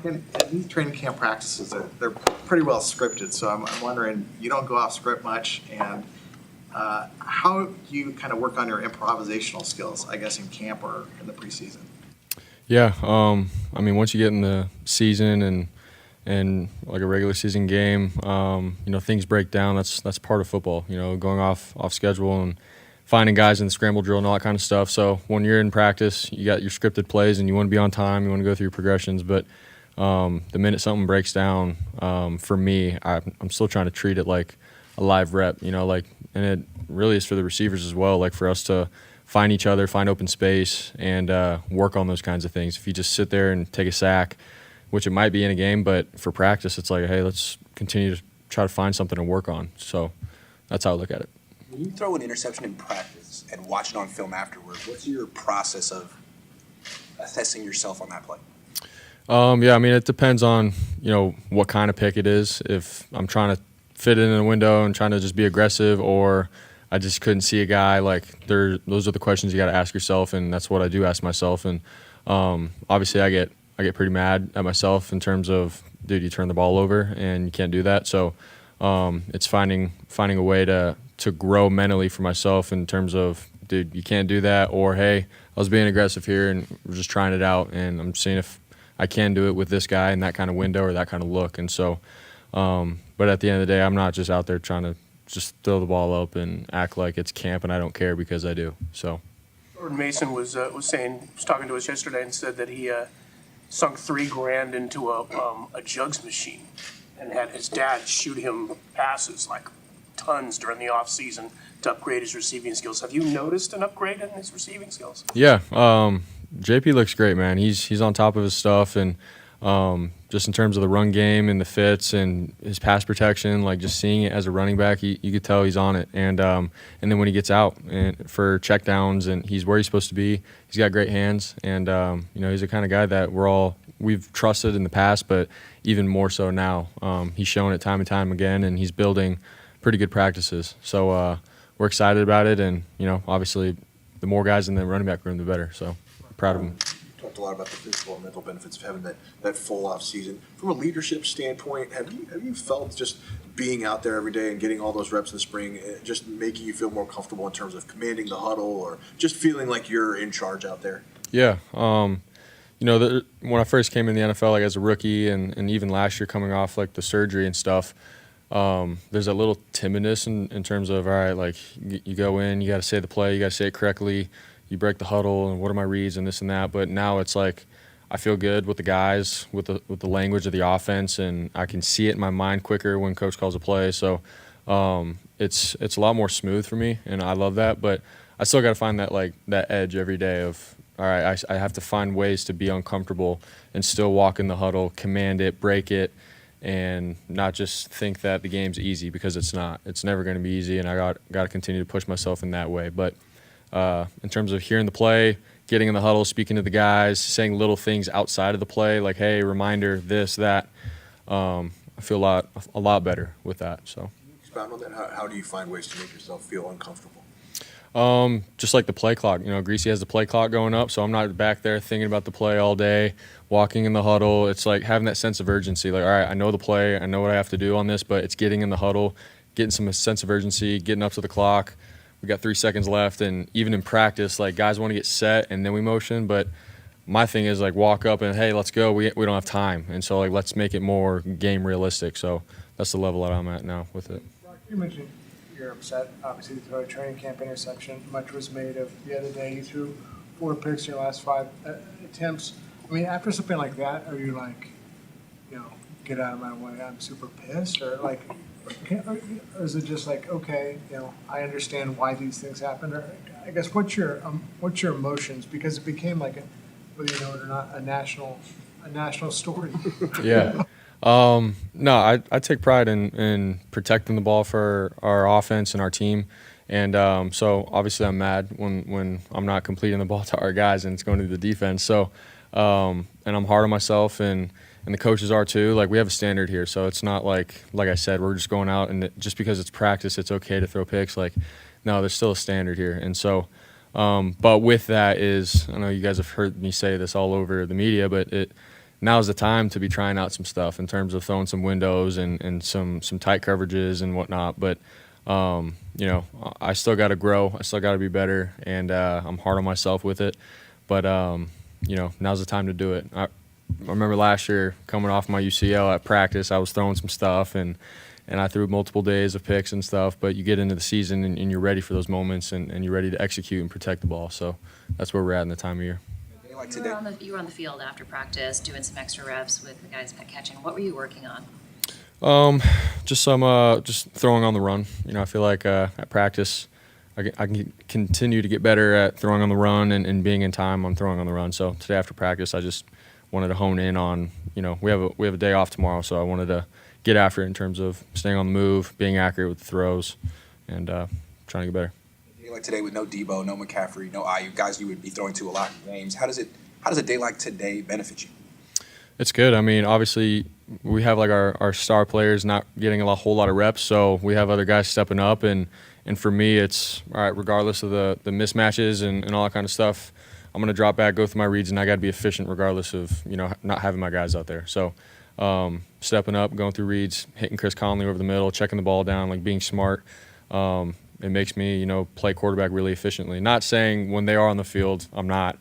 And these training camp practices, they're pretty well scripted, so I'm wondering, you don't go off script much, and how do you kind of work on your improvisational skills, I guess, in camp or in the preseason? Yeah, I mean, once you get in the season and like a regular season game, things break down. That's part of football. Going off schedule and finding guys in the scramble drill and all that kind of stuff. So when you're in practice, you got your scripted plays and you want to be on time. You want to go through your progressions, but the minute something breaks down, for me, I'm still trying to treat it like a live rep. And it really is for the receivers as well. Like for us to find each other, find open space, and work on those kinds of things. If you just sit there and take a sack, which it might be in a game, but for practice, it's like, hey, let's continue to try to find something to work on. So that's how I look at it. When you throw an interception in practice and watch it on film afterward, what's your process of assessing yourself on that play? Yeah, I mean, it depends on, what kind of pick it is. If I'm trying to fit it in a window and trying to just be aggressive, or I just couldn't see a guy, those are the questions you got to ask yourself, and that's what I do ask myself. And obviously I get pretty mad at myself in terms of, dude, you turn the ball over and you can't do that. So it's finding a way to grow mentally for myself in terms of, dude, you can't do that, or hey, I was being aggressive here and we're just trying it out, and I'm seeing if I can do it with this guy in that kind of window or that kind of look. And so, but at the end of the day, I'm not just out there trying to just throw the ball up and act like it's camp and I don't care, because I do. So Jordan Mason was talking to us yesterday and said that he sunk $3,000 into a jugs machine and had his dad shoot him passes like tons during the off season to upgrade his receiving skills. Have you noticed an upgrade in his receiving skills? Yeah, JP looks great, man. He's on top of his stuff, and just in terms of the run game and the fits and his pass protection, like just seeing it as a running back, you could tell he's on it. And then when he gets out and for checkdowns and he's where he's supposed to be, he's got great hands. And he's the kind of guy that we've trusted in the past, but even more so now. He's shown it time and time again, and he's building pretty good practices. So we're excited about it, and obviously the more guys in the running back room, the better. So proud of him. Talked a lot about the physical and mental benefits of having that full off season. From a leadership standpoint, have you felt just being out there every day and getting all those reps in the spring, just making you feel more comfortable in terms of commanding the huddle, or just feeling like you're in charge out there? Yeah. When I first came in the NFL, like as a rookie, and even last year coming off like the surgery and stuff, there's a little timidness in terms of, all right, like you go in, you got to say the play, you got to say it correctly. You break the huddle, and what are my reads and this and that. But now it's like I feel good with the guys, with the language of the offense, and I can see it in my mind quicker when coach calls a play. So it's a lot more smooth for me, and I love that. But I still got to find that edge every day of, all right, I have to find ways to be uncomfortable and still walk in the huddle, command it, break it, and not just think that the game's easy, because it's not. It's never going to be easy, and I got to continue to push myself in that way. But in terms of hearing the play, getting in the huddle, speaking to the guys, saying little things outside of the play, like, hey, reminder, this, that, I feel a lot better with that. So, Expound on that. How do you find ways to make yourself feel uncomfortable? Just like the play clock. Greasy has the play clock going up, so I'm not back there thinking about the play all day, walking in the huddle. It's like having that sense of urgency. Like, all right, I know the play, I know what I have to do on this, but it's getting in the huddle, getting some sense of urgency, getting up to the clock. We got 3 seconds left, and even in practice, like guys want to get set and then we motion. But my thing is like walk up and, hey, let's go. We don't have time, and so like let's make it more game realistic. So that's the level that I'm at now with it. Brock, you mentioned you're upset. Obviously, you throw a training camp interception. Much was made of the other day. You threw 4 picks in your last 5 attempts. I mean, after something like that, are you like, get out of my way, I'm super pissed, or like? Or is it just like, okay, I understand why these things happen? Or I guess what's your emotions, because it became like whether you know it or not, a national story. Yeah. No, I take pride in protecting the ball for our offense and our team, and so obviously I'm mad when I'm not completing the ball to our guys and it's going to the defense. So and I'm hard on myself, and the coaches are too. Like, we have a standard here, so it's not like I said, we're just going out and just because it's practice, it's okay to throw picks. Like, no, there's still a standard here. And so, but with that is, I know you guys have heard me say this all over the media, but now's the time to be trying out some stuff in terms of throwing some windows and some tight coverages and whatnot. But you know, I still got to grow. I still got to be better, and I'm hard on myself with it. But you know, now's the time to do it. I remember last year coming off my UCL at practice, I was throwing some stuff and I threw multiple days of picks and stuff. But you get into the season and you're ready for those moments and you're ready to execute and protect the ball. So that's where we're at in the time of year. Like You today. were on the field after practice, doing some extra reps with the guys catching. What were you working on? Just just throwing on the run. You know, I feel like at practice, I can continue to get better at throwing on the run and being in time on throwing on the run. So today after practice, I just wanted to hone in on, you know, we have a day off tomorrow, so I wanted to get after it in terms of staying on the move, being accurate with the throws, and trying to get better. Like today with no Debo, no McCaffrey, no IU, guys you would be throwing to a lot in games. How does a day like today benefit you? It's good. I mean, obviously, we have like our star players not getting a whole lot of reps, so we have other guys stepping up. And for me, it's all right, regardless of the mismatches and all that kind of stuff, I'm going to drop back, go through my reads, and I got to be efficient regardless of, you know, not having my guys out there. So stepping up, going through reads, hitting Chris Conley over the middle, checking the ball down, like being smart. It makes me, you know, play quarterback really efficiently. Not saying when they are on the field, I'm not.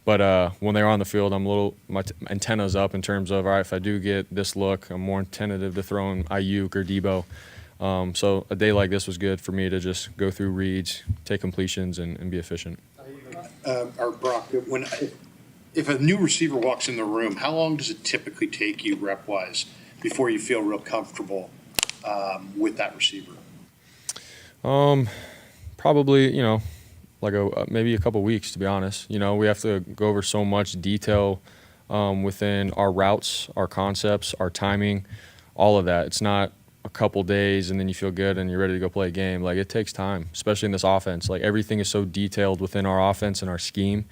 But when they're on the field, I'm my antenna's up in terms of, all right, if I do get this look, I'm more tentative to throwing Ayuk or Debo. So a day like this was good for me to just go through reads, take completions, and be efficient. Or Brock, if a new receiver walks in the room, how long does it typically take you rep-wise before you feel real comfortable with that receiver? Probably, you know, like maybe a couple weeks, to be honest. You know, we have to go over so much detail within our routes, our concepts, our timing, all of that. It's not a couple days and then you feel good and you're ready to go play a game. Like, it takes time, especially in this offense. Like, everything is so detailed within our offense and our scheme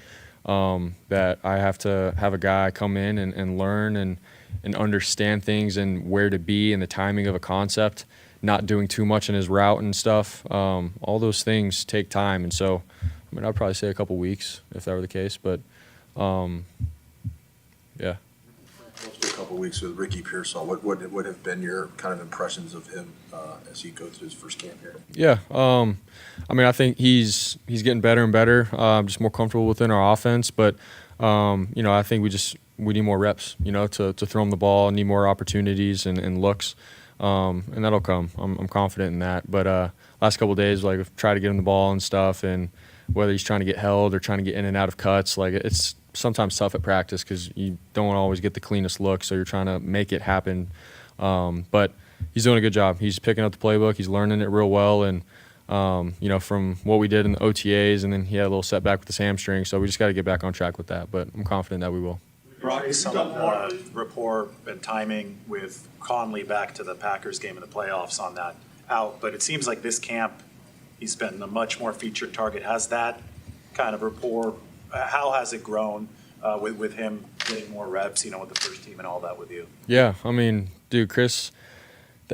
that I have to have a guy come in and learn and understand things and where to be and the timing of a concept, not doing too much in his route and stuff. All those things take time. And so, I mean, I'd probably say a couple weeks if that were the case. But, yeah. Let's do a couple of weeks with Ricky Pearsall. What would have been your kind of impressions of him as he goes through his first camp here? Yeah. I mean, I think he's getting better and better, just more comfortable within our offense. But, you know, I think we need more reps, you know, to throw him the ball, need more opportunities and looks. And that'll come. I'm confident in that. But last couple of days, like, I've tried to get him the ball and stuff, and whether he's trying to get held or trying to get in and out of cuts, like, it's sometimes tough at practice because you don't always get the cleanest look, so you're trying to make it happen. But he's doing a good job. He's picking up the playbook. He's learning it real well. And, you know, from what we did in the OTAs, and then he had a little setback with his hamstring, so we just got to get back on track with that. But I'm confident that we will. Brock, some of the rapport and timing with Conley back to the Packers game in the playoffs on that out, but it seems like this camp he's been a much more featured target. Has that kind of rapport, how has it grown with him getting more reps, you know, with the first team and all that with you? Yeah, I mean, dude, Chris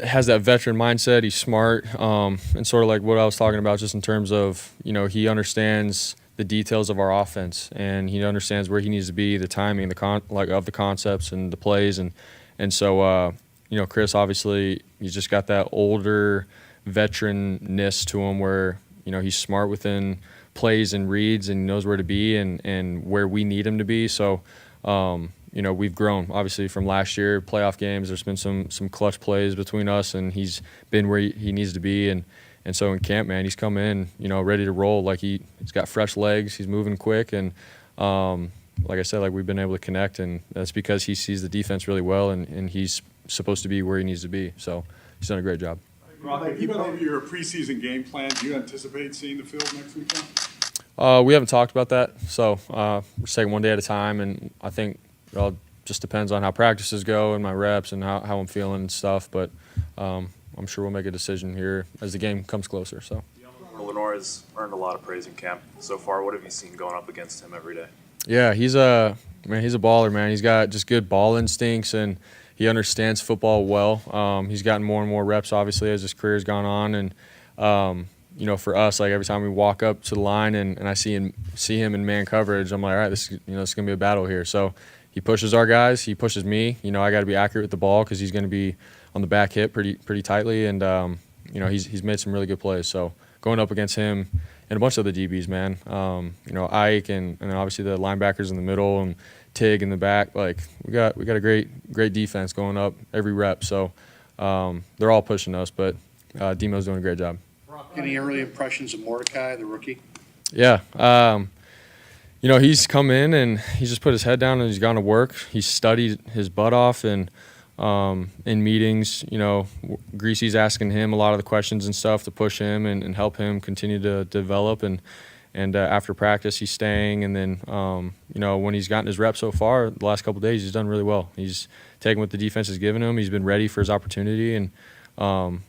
has that veteran mindset. He's smart, and sort of like what I was talking about just in terms of, you know, he understands the details of our offense, and he understands where he needs to be, the timing, of the concepts and the plays, and so you know, Chris, obviously he's just got that older veteranness to him where, you know, he's smart within plays and reads and knows where to be and where we need him to be. So you know, we've grown obviously from last year playoff games. There's been some clutch plays between us, and he's been where he needs to be. And so in camp, man, he's come in, you know, ready to roll. Like, he's got fresh legs. He's moving quick. And like I said, like, we've been able to connect. And that's because he sees the defense really well, and he's supposed to be where he needs to be. So he's done a great job. Brock, even over your preseason game plan, do you anticipate seeing the field next weekend? We haven't talked about that. So we're just taking one day at a time. And I think it all just depends on how practices go and my reps and how I'm feeling and stuff. But I'm sure we'll make a decision here as the game comes closer. So Lenore has earned a lot of praise in camp so far. What have you seen going up against him every day? Yeah, he's a baller, man. He's got just good ball instincts, and he understands football well. He's gotten more and more reps, obviously, as his career's gone on. And you know, for us, like, every time we walk up to the line and I see him in man coverage, I'm like, all right, this is gonna be a battle here. So he pushes our guys. He pushes me. You know, I got to be accurate with the ball because he's going to be on the back hip pretty tightly, and you know, he's made some really good plays. So going up against him and a bunch of the DBs, man. You know, Ike and then obviously the linebackers in the middle and Tig in the back. Like we got a great defense going up every rep. So they're all pushing us, but Demo's doing a great job. Any early impressions of Mordecai, the rookie? Yeah. You know, he's come in and he's just put his head down and he's gone to work. He's studied his butt off, and in meetings, you know, Greasy's asking him a lot of the questions and stuff to push him and help him continue to develop. And after practice, he's staying. And then, you know, when he's gotten his reps so far, the last couple of days, he's done really well. He's taken what the defense has given him. He's been ready for his opportunity, and I'm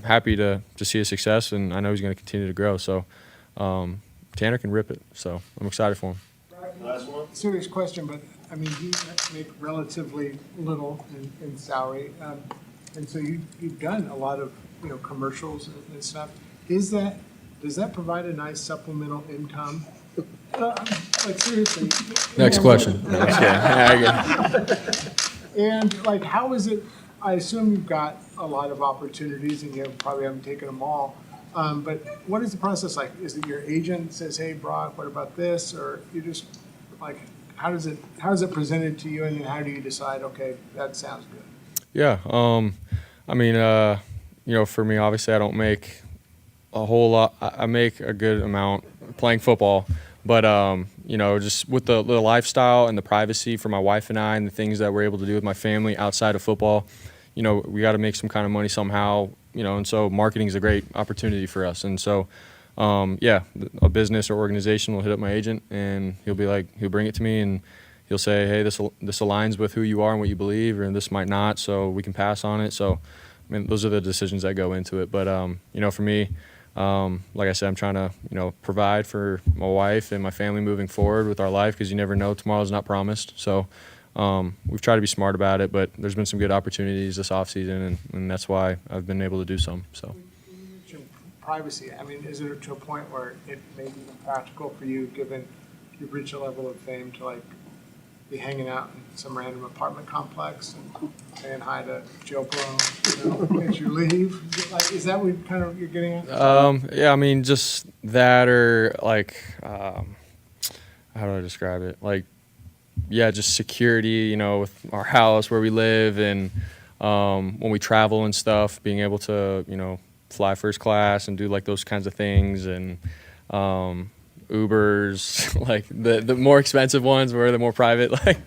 happy to see his success, and I know he's going to continue to grow. So Tanner can rip it, so I'm excited for him. Last one. Serious question, but I mean, you make relatively little in salary, and so you've done a lot of, you know, commercials and stuff. Does that provide a nice supplemental income? Like seriously. Next question. No, And like, how is it? I assume you've got a lot of opportunities, and you probably haven't taken them all. But what is the process like? Is it your agent says, "Hey, Brock, what about this?" Or you just like, how is it presented to you, and then how do you decide? Okay, that sounds good. Yeah. I mean, you know, for me, obviously, I don't make a whole lot. I make a good amount playing football, but you know, just with the lifestyle and the privacy for my wife and I, and the things that we're able to do with my family outside of football, you know, we got to make some kind of money somehow, you know, and so marketing is a great opportunity for us. And so, yeah, a business or organization will hit up my agent, and he'll bring it to me, and he'll say, hey, this aligns with who you are and what you believe, or this might not, so we can pass on it. So, I mean, those are the decisions that go into it. But, you know, for me, like I said, I'm trying to, you know, provide for my wife and my family moving forward with our life, because you never know, tomorrow's not promised. So we've tried to be smart about it, but there's been some good opportunities this offseason, and that's why I've been able to do some. So. Privacy, I mean, is it to a point where it may be practical for you, given you've reached a level of fame, to like be hanging out in some random apartment complex and saying hi to Joe Blow, you know, as you leave? Like, is that what kind of you're getting at? Yeah, I mean, just that, or like, how do I describe it? Like, yeah, just security, you know, with our house where we live, and when we travel and stuff, being able to, you know, fly first class and do like those kinds of things, and Ubers, like the more expensive ones where they're more private. Like,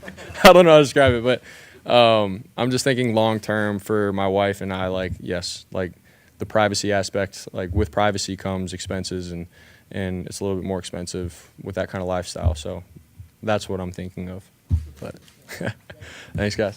I don't know how to describe it, but I'm just thinking long term for my wife and I. Like, yes, like the privacy aspect. Like, with privacy comes expenses, and it's a little bit more expensive with that kind of lifestyle. So that's what I'm thinking of. But thanks, guys.